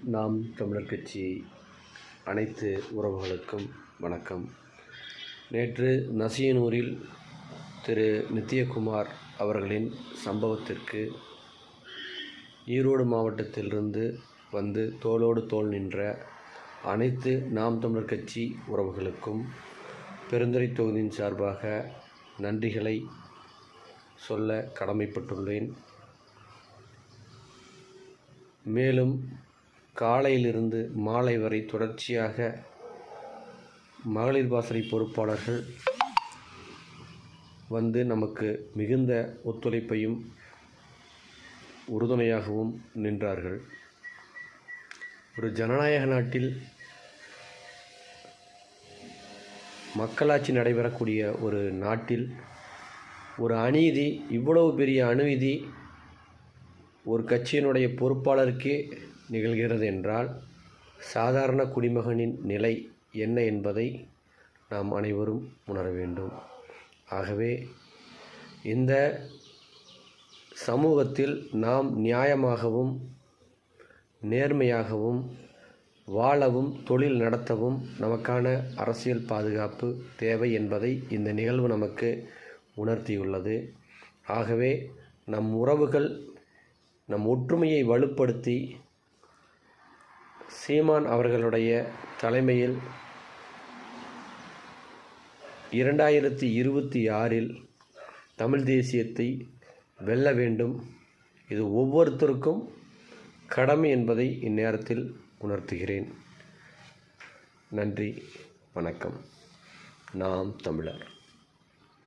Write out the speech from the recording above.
நாம் தமிழர் கட்சி அனைத்து உறவுகளுக்கும் வணக்கம். நேற்று நசியனூரில் திரு நித்யகுமார் அவர்களின் சம்பவத்திற்கு ஈரோடு மாவட்டத்திலிருந்து வந்து தோளோடு தோள் நின்ற அனைத்து நாம் தமிழர் கட்சி உறவுகளுக்கும் பெருந்துறை தொகுதியின் சார்பாக நன்றிகளை சொல்ல கடமைப்பட்டுள்ளேன். மேலும் காலையிலிருந்து மாலை வரை தொடர்ச்சியாக மகளிர் பாசறை பொறுப்பாளர்கள் வந்து நமக்கு மிகுந்த ஒத்துழைப்பையும் உறுதுணையாகவும் நின்றார்கள். ஒரு ஜனநாயக நாட்டில் மக்களாட்சி நடைபெறக்கூடிய ஒரு நாட்டில் ஒரு அநீதி, இவ்வளவு பெரிய அநீதி ஒரு கட்சியினுடைய பொறுப்பாளருக்கே நிகழ்கிறது என்றால் சாதாரண குடிமகனின் நிலை என்ன என்பதை நாம் அனைவரும் உணர வேண்டும். ஆகவே இந்த சமூகத்தில் நாம் நியாயமாகவும் நேர்மையாகவும் வாழவும் தொழில் நடத்தவும் நமக்கான அரசியல் பாதுகாப்பு தேவை என்பதை இந்த நிகழ்வு நமக்கு உணர்த்தியுள்ளது. ஆகவே நம் உறவுகள் நம் ஒற்றுமையை வலுப்படுத்தி சீமான் அவர்களுடைய தலைமையில் 2026 தமிழ் தேசியத்தை வெல்ல வேண்டும். இது ஒவ்வொருத்தருக்கும் கடமை என்பதை இந்நேரத்தில் உணர்த்துகிறேன். நன்றி, வணக்கம். நாம் தமிழர்.